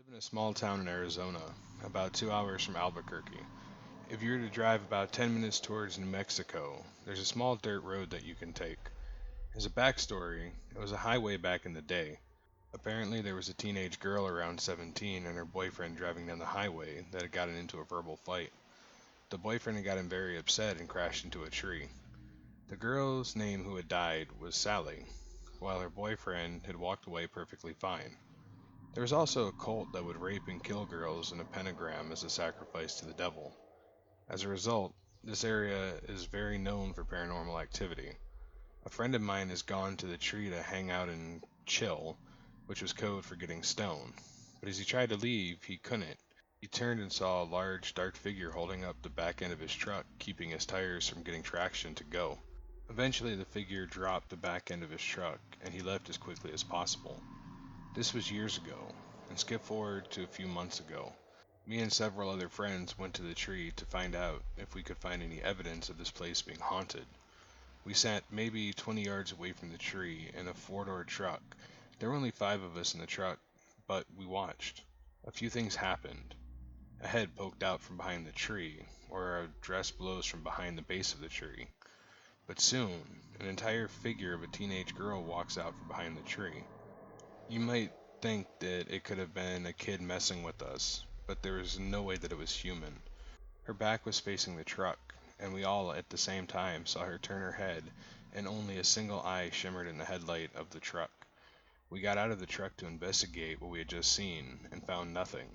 live in a small town in Arizona, about 2 hours from Albuquerque. If you were to drive about 10 minutes towards New Mexico, there's a small dirt road that you can take. As a backstory, it was a highway back in the day. Apparently, there was a teenage girl around 17 and her boyfriend driving down the highway that had gotten into a verbal fight. The boyfriend had gotten very upset and crashed into a tree. The girl's name who had died was Sally, while her boyfriend had walked away perfectly fine. There was also a cult that would rape and kill girls in a pentagram as a sacrifice to the devil. As a result, this area is very known for paranormal activity. A friend of mine has gone to the tree to hang out and chill, which was code for getting stoned. But as he tried to leave, he couldn't. He turned and saw a large, dark figure holding up the back end of his truck, keeping his tires from getting traction to go. Eventually, the figure dropped the back end of his truck, and he left as quickly as possible. This was years ago, and skip forward to a few months ago. Me and several other friends went to the tree to find out if we could find any evidence of this place being haunted. We sat maybe 20 yards away from the tree in a four-door truck. There were only five of us in the truck, but we watched. A few things happened. A head poked out from behind the tree, or a dress blows from behind the base of the tree. But soon, an entire figure of a teenage girl walks out from behind the tree. You might think that it could have been a kid messing with us, but there was no way that it was human. Her back was facing the truck, and we all at the same time saw her turn her head, and only a single eye shimmered in the headlight of the truck. We got out of the truck to investigate what we had just seen, and found nothing.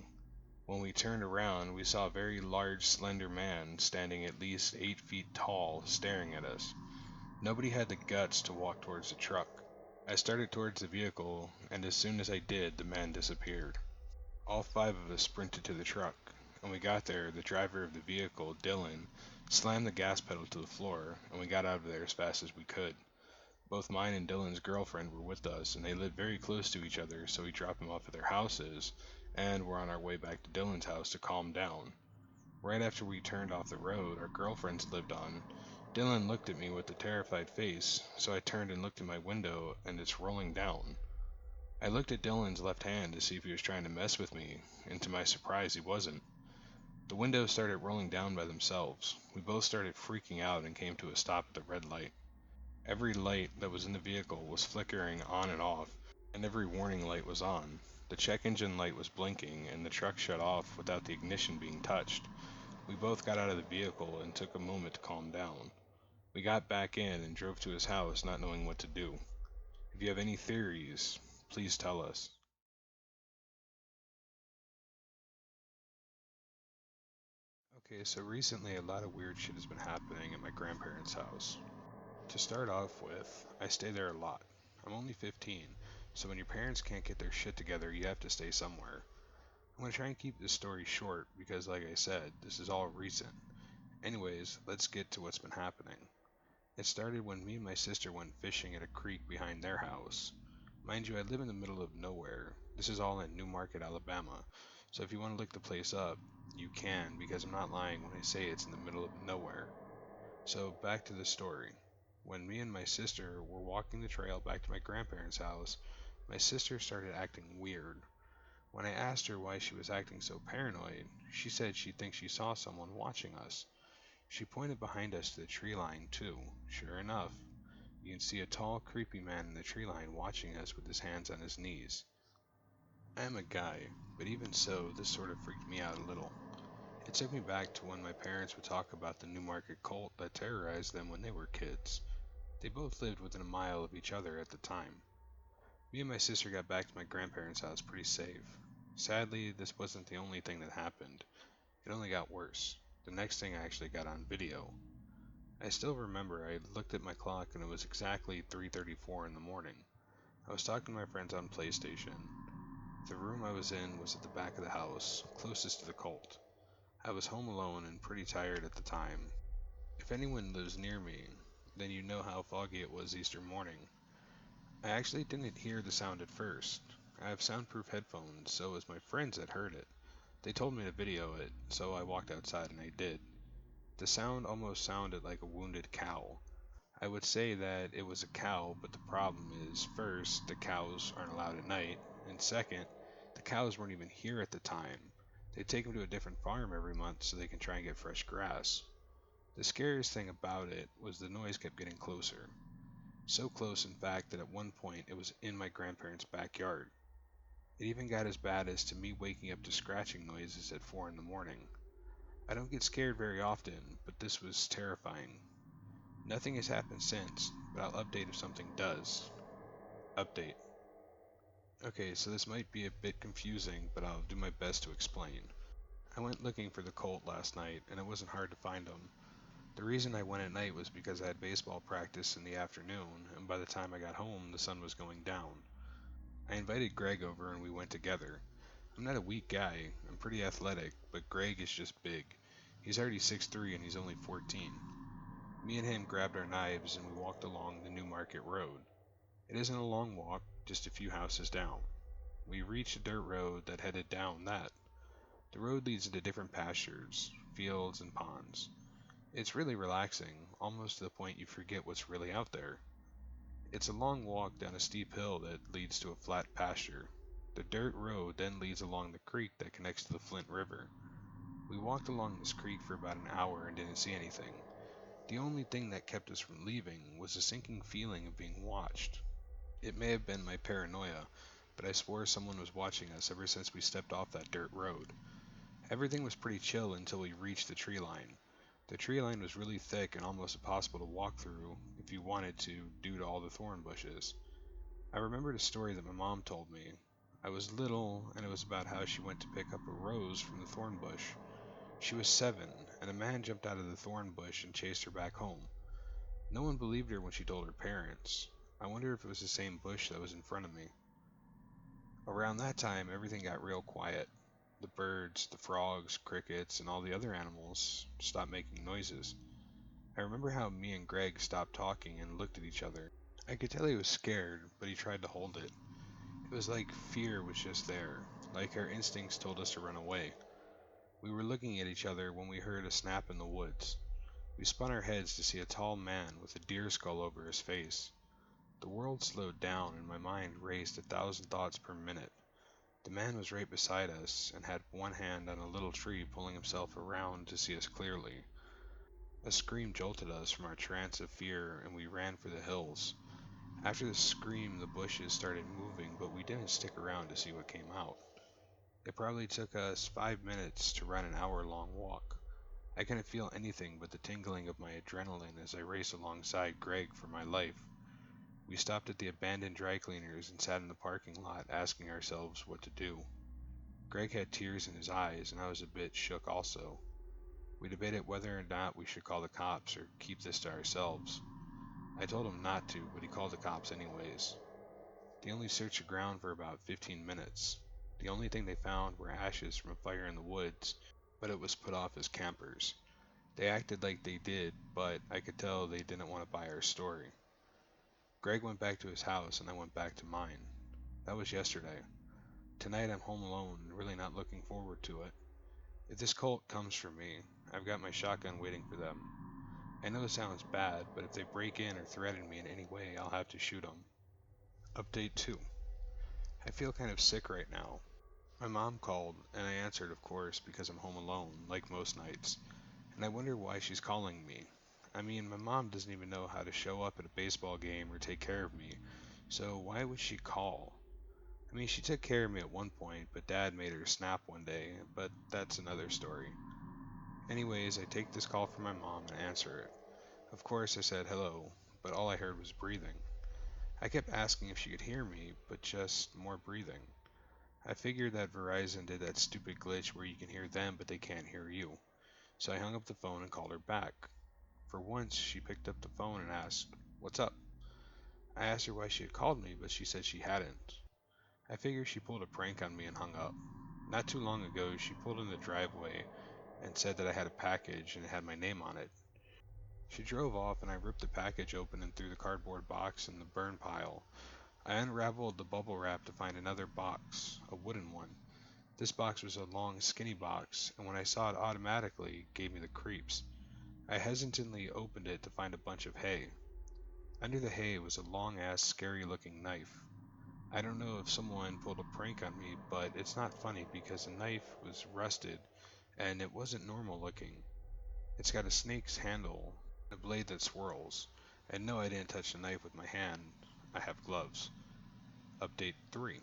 When we turned around, we saw a very large, slender man standing at least 8 feet tall, staring at us. Nobody had the guts to walk towards the truck. I started towards the vehicle, and as soon as I did, the man disappeared. All five of us sprinted to the truck. When we got there, the driver of the vehicle, Dylan, slammed the gas pedal to the floor, and we got out of there as fast as we could. Both mine and Dylan's girlfriend were with us, and they lived very close to each other, so we dropped them off at their houses, and were on our way back to Dylan's house to calm down. Right after we turned off the road our girlfriends lived on, Dylan looked at me with a terrified face, so I turned and looked in my window, and it's rolling down. I looked at Dylan's left hand to see if he was trying to mess with me, and to my surprise, he wasn't. The windows started rolling down by themselves. We both started freaking out and came to a stop at the red light. Every light that was in the vehicle was flickering on and off, and every warning light was on. The check engine light was blinking, and the truck shut off without the ignition being touched. We both got out of the vehicle and took a moment to calm down. We got back in and drove to his house, not knowing what to do. If you have any theories, please tell us. Okay, so recently a lot of weird shit has been happening at my grandparents' house. To start off with, I stay there a lot. I'm only 15, so when your parents can't get their shit together, you have to stay somewhere. I'm gonna try and keep this story short because, like I said, this is all recent. Anyways, let's get to what's been happening. It started when me and my sister went fishing at a creek behind their house. Mind you, I live in the middle of nowhere. This is all in New Market, Alabama. So if you want to look the place up, you can, because I'm not lying when I say it's in the middle of nowhere. So back to the story. When me and my sister were walking the trail back to my grandparents' house, my sister started acting weird. When I asked her why she was acting so paranoid, she said she thinks she saw someone watching us. She pointed behind us to the tree line, too. Sure enough, you can see a tall, creepy man in the tree line watching us with his hands on his knees. I am a guy, but even so, this sort of freaked me out a little. It took me back to when my parents would talk about the New Market cult that terrorized them when they were kids. They both lived within a mile of each other at the time. Me and my sister got back to my grandparents' house pretty safe. Sadly, this wasn't the only thing that happened. It only got worse. The next thing I actually got on video. I still remember I looked at my clock and it was exactly 3:34 in the morning. I was talking to my friends on PlayStation. The room I was in was at the back of the house, closest to the cult. I was home alone and pretty tired at the time. If anyone lives near me, then you know how foggy it was Easter morning. I actually didn't hear the sound at first. I have soundproof headphones, so as my friends had heard it. They told me to video it, so I walked outside and I did. The sound almost sounded like a wounded cow. I would say that it was a cow, but the problem is, first, the cows aren't allowed at night, and second, the cows weren't even here at the time. They take them to a different farm every month so they can try and get fresh grass. The scariest thing about it was the noise kept getting closer. So close, in fact, that at one point it was in my grandparents' backyard. It even got as bad as to me waking up to scratching noises at 4 in the morning. I don't get scared very often, but this was terrifying. Nothing has happened since, but I'll update if something does. Update. Okay, so this might be a bit confusing, but I'll do my best to explain. I went looking for the colt last night, and it wasn't hard to find him. The reason I went at night was because I had baseball practice in the afternoon, and by the time I got home, the sun was going down. I invited Greg over and we went together. I'm not a weak guy, I'm pretty athletic, but Greg is just big. He's already 6'3" and he's only 14. Me and him grabbed our knives and we walked along the New Market Road. It isn't a long walk, just a few houses down. We reached a dirt road that headed down that. The road leads into different pastures, fields, and ponds. It's really relaxing, almost to the point you forget what's really out there. It's a long walk down a steep hill that leads to a flat pasture. The dirt road then leads along the creek that connects to the Flint River. We walked along this creek for about an hour and didn't see anything. The only thing that kept us from leaving was a sinking feeling of being watched. It may have been my paranoia, but I swore someone was watching us ever since we stepped off that dirt road. Everything was pretty chill until we reached the tree line. The tree line was really thick and almost impossible to walk through if you wanted to due to all the thorn bushes. I remembered a story that my mom told me. I was little, and it was about how she went to pick up a rose from the thorn bush. She was 7, and a man jumped out of the thorn bush and chased her back home. No one believed her when she told her parents. I wonder if it was the same bush that was in front of me. Around that time, everything got real quiet. The birds, the frogs, crickets, and all the other animals stopped making noises. I remember how me and Greg stopped talking and looked at each other. I could tell he was scared, but he tried to hold it. It was like fear was just there, like our instincts told us to run away. We were looking at each other when we heard a snap in the woods. We spun our heads to see a tall man with a deer skull over his face. The world slowed down and my mind raced 1,000 thoughts per minute. The man was right beside us and had one hand on a little tree pulling himself around to see us clearly. A scream jolted us from our trance of fear and we ran for the hills. After the scream, the bushes started moving, but we didn't stick around to see what came out. It probably took us 5 minutes to run an hour-long walk. I couldn't feel anything but the tingling of my adrenaline as I raced alongside Greg for my life. We stopped at the abandoned dry cleaners and sat in the parking lot asking ourselves what to do. Greg had tears in his eyes and I was a bit shook also. We debated whether or not we should call the cops or keep this to ourselves. I told him not to, but he called the cops anyways. They only searched the ground for about 15 minutes. The only thing they found were ashes from a fire in the woods, but it was put off as campers. They acted like they did, but I could tell they didn't want to buy our story. Greg went back to his house and I went back to mine. That was yesterday. Tonight I'm home alone and really not looking forward to it. If this cult comes for me, I've got my shotgun waiting for them. I know it sounds bad, but if they break in or threaten me in any way, I'll have to shoot them. Update 2. I feel kind of sick right now. My mom called, and I answered, of course, because I'm home alone, like most nights, and I wonder why she's calling me. I mean, my mom doesn't even know how to show up at a baseball game or take care of me, so why would she call? I mean, she took care of me at one point, but Dad made her snap one day, but that's another story. Anyways, I take this call from my mom and answer it. Of course, I said hello, but all I heard was breathing. I kept asking if she could hear me, but just more breathing. I figured that Verizon did that stupid glitch where you can hear them but they can't hear you. So I hung up the phone and called her back. For once, she picked up the phone and asked, "What's up?" I asked her why she had called me, but she said she hadn't. I figured she pulled a prank on me and hung up. Not too long ago, she pulled in the driveway and said that I had a package and it had my name on it. She drove off and I ripped the package open and threw the cardboard box in the burn pile. I unraveled the bubble wrap to find another box, a wooden one. This box was a long, skinny box, and when I saw it automatically, it gave me the creeps. I hesitantly opened it to find a bunch of hay. Under the hay was a long-ass, scary-looking knife. I don't know if someone pulled a prank on me, but it's not funny because the knife was rusted and it wasn't normal looking. It's got a snake's handle, a blade that swirls. And no, I didn't touch the knife with my hand. I have gloves. Update 3.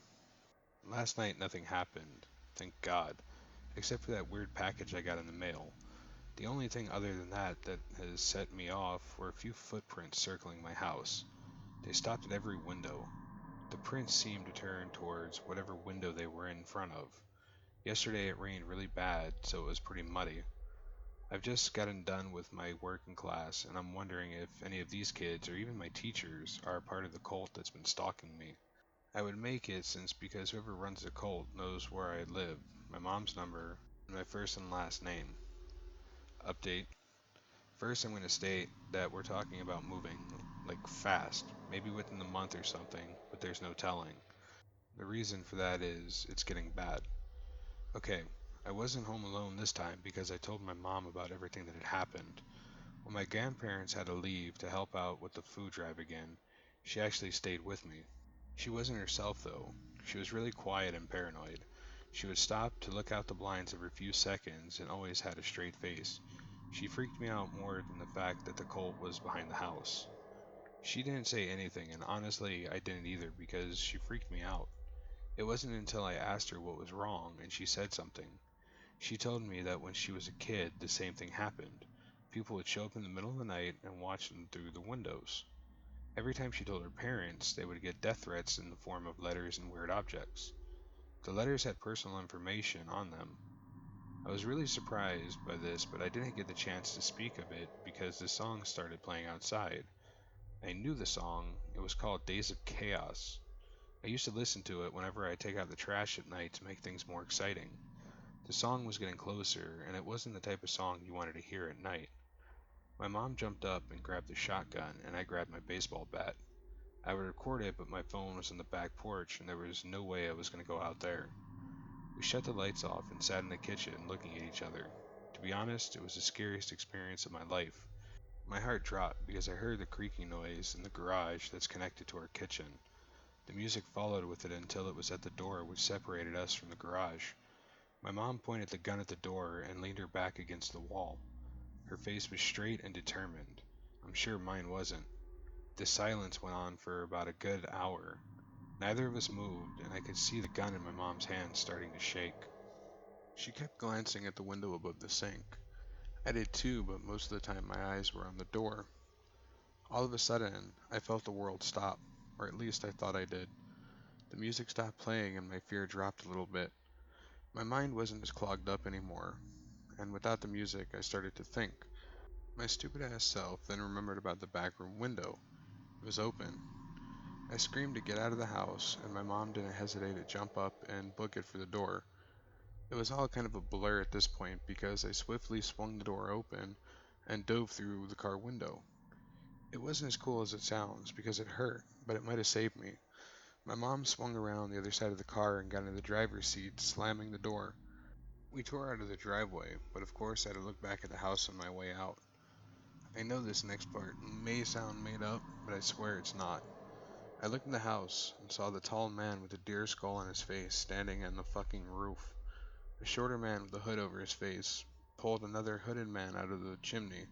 Last night nothing happened, thank God, except for that weird package I got in the mail. The only thing other than that has set me off were a few footprints circling my house. They stopped at every window. The prints seemed to turn towards whatever window they were in front of. Yesterday it rained really bad, so it was pretty muddy. I've just gotten done with my work in class, and I'm wondering if any of these kids, or even my teachers, are a part of the cult that's been stalking me. I would make it since because whoever runs the cult knows where I live, my mom's number, and my first and last name. Update. First, I'm going to state that we're talking about moving, like fast, maybe within the month or something, but there's no telling. The reason for that is it's getting bad. Okay, I wasn't home alone this time because I told my mom about everything that had happened. When my grandparents had to leave to help out with the food drive again, she actually stayed with me. She wasn't herself though. She was really quiet and paranoid. She would stop to look out the blinds every few seconds and always had a straight face. She freaked me out more than the fact that the cult was behind the house. She didn't say anything, and honestly, I didn't either because she freaked me out. It wasn't until I asked her what was wrong and she said something. She told me that when she was a kid, the same thing happened. People would show up in the middle of the night and watch them through the windows. Every time she told her parents, they would get death threats in the form of letters and weird objects. The letters had personal information on them. I was really surprised by this, but I didn't get the chance to speak of it because the song started playing outside. I knew the song. It was called Days of Chaos. I used to listen to it whenever I take out the trash at night to make things more exciting. The song was getting closer, and it wasn't the type of song you wanted to hear at night. My mom jumped up and grabbed the shotgun, and I grabbed my baseball bat. I would record it, but my phone was on the back porch, and there was no way I was going to go out there. We shut the lights off and sat in the kitchen looking at each other. To be honest, it was the scariest experience of my life. My heart dropped because I heard the creaking noise in the garage that's connected to our kitchen. The music followed with it until it was at the door which separated us from the garage. My mom pointed the gun at the door and leaned her back against the wall. Her face was straight and determined. I'm sure mine wasn't. The silence went on for about a good hour. Neither of us moved, and I could see the gun in my mom's hand starting to shake. She kept glancing at the window above the sink. I did too, but most of the time my eyes were on the door. All of a sudden, I felt the world stop, or at least I thought I did. The music stopped playing and my fear dropped a little bit. My mind wasn't as clogged up anymore, and without the music, I started to think. My stupid ass self then remembered about the back room window. It was open. I screamed to get out of the house, and my mom didn't hesitate to jump up and book it for the door. It was all kind of a blur at this point because I swiftly swung the door open and dove through the car window. It wasn't as cool as it sounds because it hurt, but it might have saved me. My mom swung around the other side of the car and got in the driver's seat, slamming the door. We tore out of the driveway, but of course I had to look back at the house on my way out. I know this next part may sound made up, but I swear it's not. I looked in the house and saw the tall man with the deer skull on his face standing on the fucking roof. A shorter man with a hood over his face pulled another hooded man out of the chimney.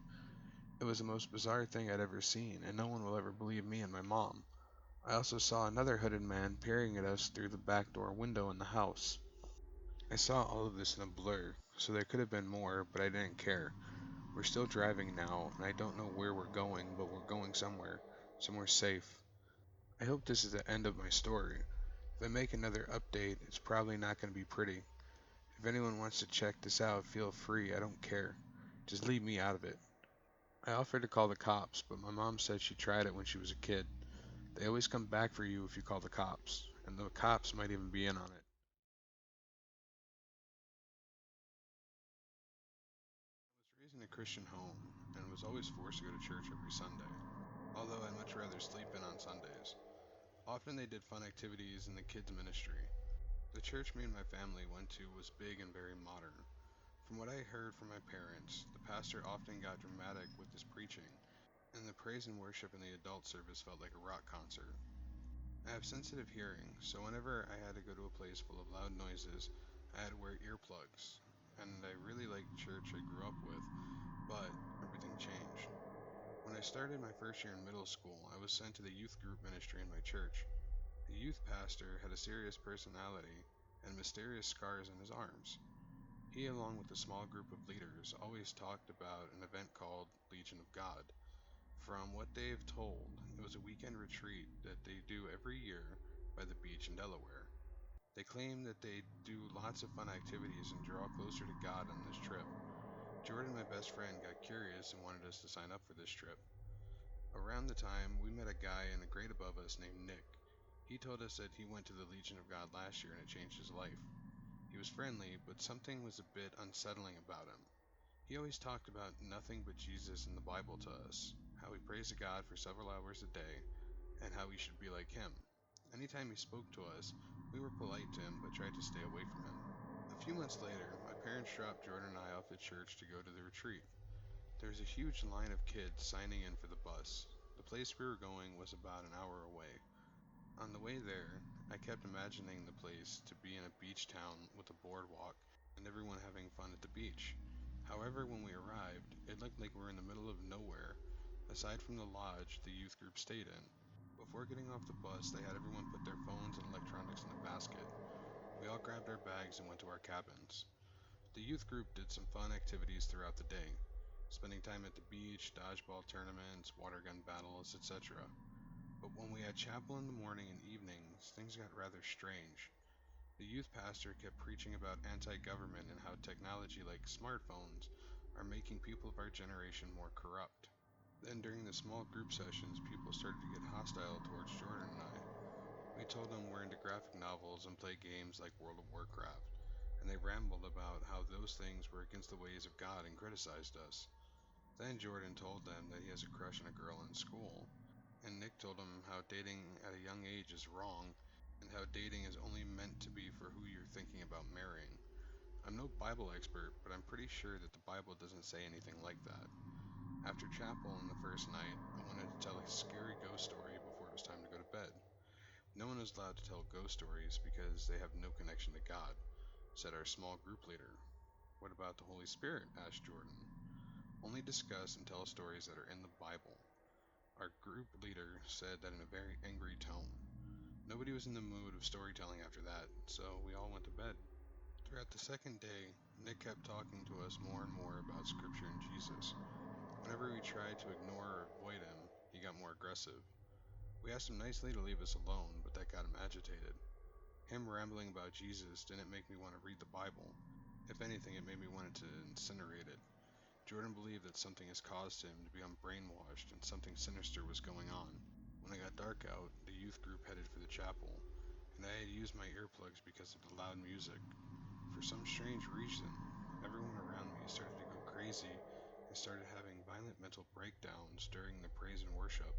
It was the most bizarre thing I'd ever seen, and no one will ever believe me and my mom. I also saw another hooded man peering at us through the back door window in the house. I saw all of this in a blur, so there could have been more, but I didn't care. We're still driving now, and I don't know where we're going, but we're going somewhere. Somewhere safe. I hope this is the end of my story. If I make another update, it's probably not going to be pretty. If anyone wants to check this out, feel free, I don't care. Just leave me out of it. I offered to call the cops, but my mom said she tried it when she was a kid. They always come back for you if you call the cops, and the cops might even be in on it. I was raised in a Christian home and was always forced to go to church every Sunday, although I'd much rather sleep in on Sundays. Often they did fun activities in the kids' ministry. The church me and my family went to was big and very modern. From what I heard from my parents, the pastor often got dramatic with his preaching, and the praise and worship in the adult service felt like a rock concert. I have sensitive hearing, so whenever I had to go to a place full of loud noises, I had to wear earplugs. And I really liked church I grew up with, but everything changed. When I started my first year in middle school, I was sent to the youth group ministry in my church. The youth pastor had a serious personality and mysterious scars on his arms. He, along with a small group of leaders, always talked about an event called Legion of God. From what they've told, it was a weekend retreat that they do every year by the beach in Delaware. They claim that they do lots of fun activities and draw closer to God on this trip. Jordan, my best friend, got curious and wanted us to sign up for this trip. Around the time, we met a guy in a grade above us named Nick. He told us that he went to the Legion of God last year and it changed his life. He was friendly, but something was a bit unsettling about him. He always talked about nothing but Jesus and the Bible to us, how he prays to God for several hours a day, and how we should be like him. Anytime he spoke to us, we were polite to him but tried to stay away from him. A few months later, my parents dropped Jordan and I off at church to go to the retreat. There was a huge line of kids signing in for the bus. The place we were going was about an hour away. On the way there, I kept imagining the place to be in a beach town with a boardwalk and everyone having fun at the beach. However, when we arrived, it looked like we were in the middle of nowhere, aside from the lodge the youth group stayed in. Before getting off the bus, they had everyone put their phones and electronics in a basket. We all grabbed our bags and went to our cabins. The youth group did some fun activities throughout the day, spending time at the beach, dodgeball tournaments, water gun battles, etc. But when we had chapel in the morning and evenings, things got rather strange. The youth pastor kept preaching about anti-government and how technology like smartphones are making people of our generation more corrupt. Then during the small group sessions, people started to get hostile towards Jordan and I. We told them we're into graphic novels and play games like World of Warcraft, and they rambled about how those things were against the ways of God and criticized us. Then Jordan told them that he has a crush on a girl in school, and Nick told him how dating at a young age is wrong, and how dating is only meant to be for who you're thinking about marrying. I'm no Bible expert, but I'm pretty sure that the Bible doesn't say anything like that. After chapel on the first night, I wanted to tell a scary ghost story before it was time to go to bed. No one is allowed to tell ghost stories because they have no connection to God, said our small group leader. What about the Holy Spirit? Asked Jordan. Only discuss and tell stories that are in the Bible. Our group leader said that in a very angry tone. Nobody was in the mood of storytelling after that, so we all went to bed. Throughout the second day, Nick kept talking to us more and more about Scripture and Jesus. Whenever we tried to ignore or avoid him, he got more aggressive. We asked him nicely to leave us alone, but that got him agitated. Him rambling about Jesus didn't make me want to read the Bible. If anything, it made me want to incinerate it. Jordan believed that something has caused him to become brainwashed and something sinister was going on. When it got dark out, the youth group headed for the chapel, and I had used my earplugs because of the loud music. For some strange reason, everyone around me started to go crazy and started having violent mental breakdowns during the praise and worship.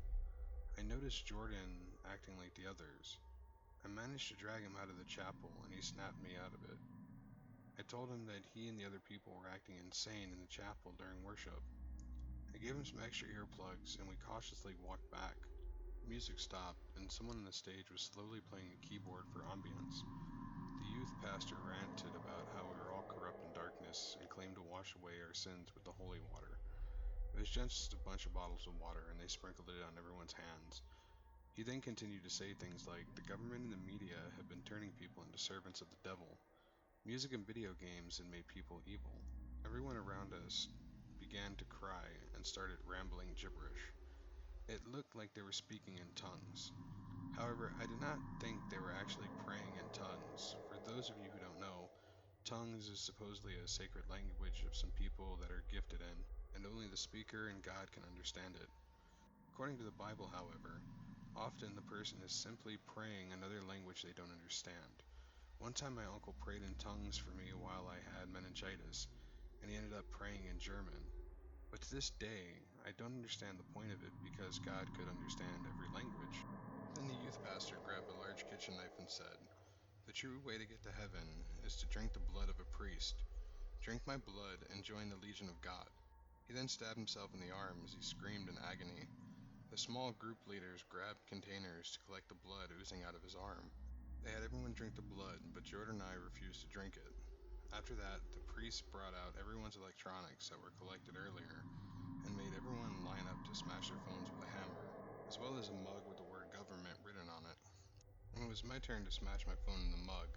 I noticed Jordan acting like the others. I managed to drag him out of the chapel and he snapped me out of it. I told him that he and the other people were acting insane in the chapel during worship. I gave him some extra earplugs and we cautiously walked back. The music stopped and someone on the stage was slowly playing a keyboard for ambience. The youth pastor ranted about how we were all corrupt in darkness and claimed to wash away our sins with the holy water. It was just a bunch of bottles of water and they sprinkled it on everyone's hands. He then continued to say things like, the government and the media have been turning people into servants of the devil. Music and video games had made people evil. Everyone around us began to cry and started rambling gibberish. It looked like they were speaking in tongues. However, I did not think they were actually praying in tongues. For those of you who don't know, tongues is supposedly a sacred language of some people that are gifted in, and only the speaker and God can understand it. According to the Bible, however, often the person is simply praying another language they don't understand. One time my uncle prayed in tongues for me while I had meningitis, and he ended up praying in German. But to this day, I don't understand the point of it because God could understand every language. Then the youth pastor grabbed a large kitchen knife and said, the true way to get to heaven is to drink the blood of a priest. Drink my blood and join the Legion of God. He then stabbed himself in the arm as he screamed in agony. The small group leaders grabbed containers to collect the blood oozing out of his arm. They had everyone drink the blood, but Jordan and I refused to drink it. After that, the priests brought out everyone's electronics that were collected earlier and made everyone line up to smash their phones with a hammer, as well as a mug with the word government written on it. When it was my turn to smash my phone in the mug,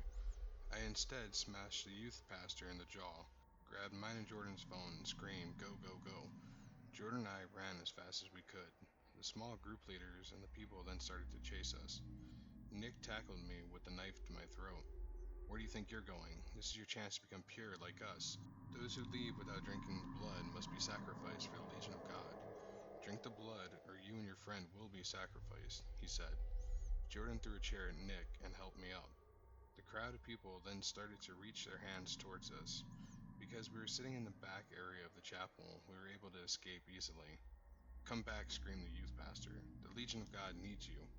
I instead smashed the youth pastor in the jaw, grabbed mine and Jordan's phone, and screamed, "Go, go, go." Jordan and I ran as fast as we could. The small group leaders and the people then started to chase us. Nick tackled me with the knife to my throat. "Where do you think you're going? This is your chance to become pure like us. Those who leave without drinking the blood must be sacrificed for the Legion of God. Drink the blood, or you and your friend will be sacrificed," he said. Jordan threw a chair at Nick and helped me up. The crowd of people then started to reach their hands towards us. Because we were sitting in the back area of the chapel, we were able to escape easily. "Come back," screamed the youth pastor. "The Legion of God needs you."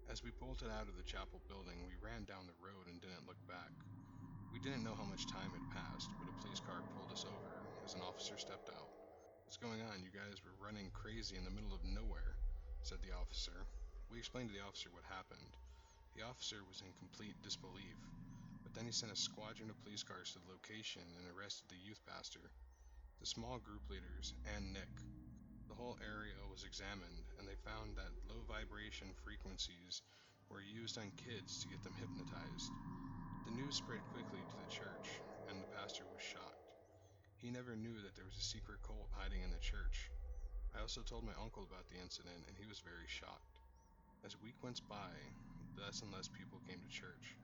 As we bolted out of the chapel building, we ran down the road and didn't look back. We didn't know how much time had passed, but a police car pulled us over as an officer stepped out. "What's going on? You guys were running crazy in the middle of nowhere," said the officer. We explained to the officer what happened. The officer was in complete disbelief, but then he sent a squadron of police cars to the location and arrested the youth pastor, the small group leaders, and Nick. The whole area was examined, and they found that low vibration frequencies were used on kids to get them hypnotized. The news spread quickly to the church, and the pastor was shocked. He never knew that there was a secret cult hiding in the church. I also told my uncle about the incident, and he was very shocked. As a week went by, less and less people came to church.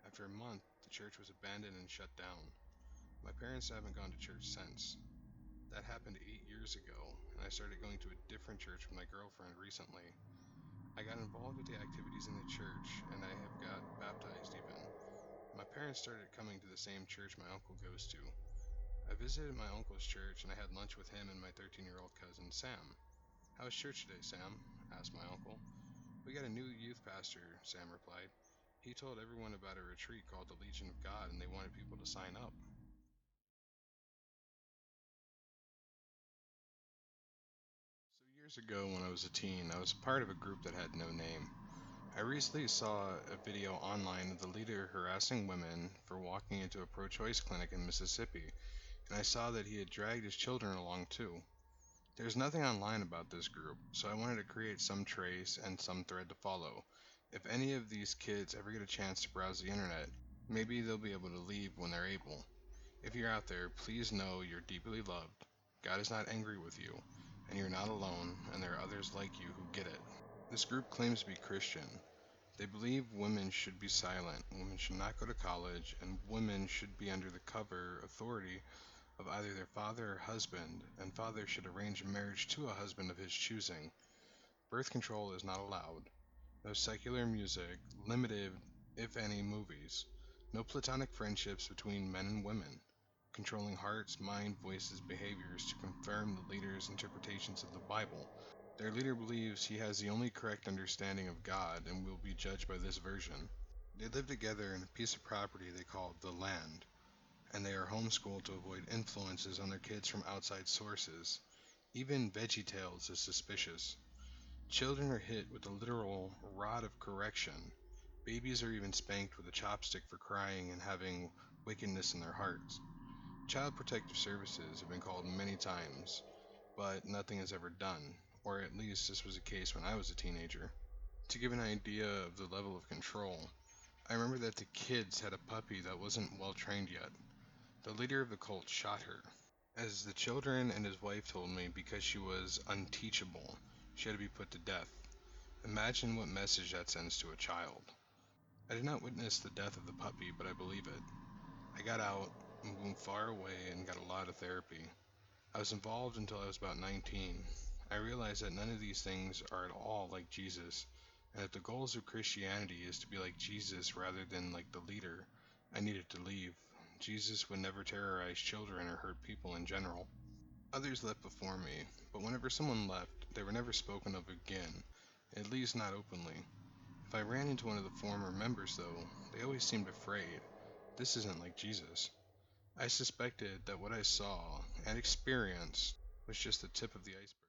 After a month, the church was abandoned and shut down. My parents haven't gone to church since. That happened 8 years ago, and I started going to a different church with my girlfriend recently. I got involved with the activities in the church, and I have got baptized even. My parents started coming to the same church my uncle goes to. I visited my uncle's church, and I had lunch with him and my 13-year-old cousin, Sam. "How was church today, Sam?" asked my uncle. "We got a new youth pastor," Sam replied. "He told everyone about a retreat called the Legion of God, and they wanted people to sign up." So years ago when I was a teen, I was part of a group that had no name. I recently saw a video online of the leader harassing women for walking into a pro-choice clinic in Mississippi, and I saw that he had dragged his children along too. There's nothing online about this group, so I wanted to create some trace and some thread to follow. If any of these kids ever get a chance to browse the internet, maybe they'll be able to leave when they're able. If you're out there, please know you're deeply loved. God is not angry with you, and you're not alone, and there are others like you who get it. This group claims to be Christian. They believe women should be silent, women should not go to college, and women should be under the cover authority of either their father or husband, and father should arrange a marriage to a husband of his choosing. Birth control is not allowed. No secular music, limited, if any, movies. No platonic friendships between men and women. Controlling hearts, mind, voices, behaviors to confirm the leader's interpretations of the Bible. Their leader believes he has the only correct understanding of God and will be judged by this version. They live together in a piece of property they call the land, and they are homeschooled to avoid influences on their kids from outside sources. Even VeggieTales is suspicious. Children are hit with a literal rod of correction. Babies are even spanked with a chopstick for crying and having wickedness in their hearts. Child Protective Services have been called many times, but nothing is ever done, or at least this was the case when I was a teenager. To give an idea of the level of control, I remember that the kids had a puppy that wasn't well trained yet. The leader of the cult shot her. As the children and his wife told me, because she was unteachable, she had to be put to death. Imagine what message that sends to a child. I did not witness the death of the puppy, but I believe it. I got out, moved far away, and got a lot of therapy. I was involved until I was about 19. I realized that none of these things are at all like Jesus, and if the goals of Christianity is to be like Jesus rather than like the leader, I needed to leave. Jesus would never terrorize children or hurt people in general. Others left before me, but whenever someone left, they were never spoken of again, at least not openly. If I ran into one of the former members, though, they always seemed afraid. This isn't like Jesus. I suspected that what I saw and experienced was just the tip of the iceberg.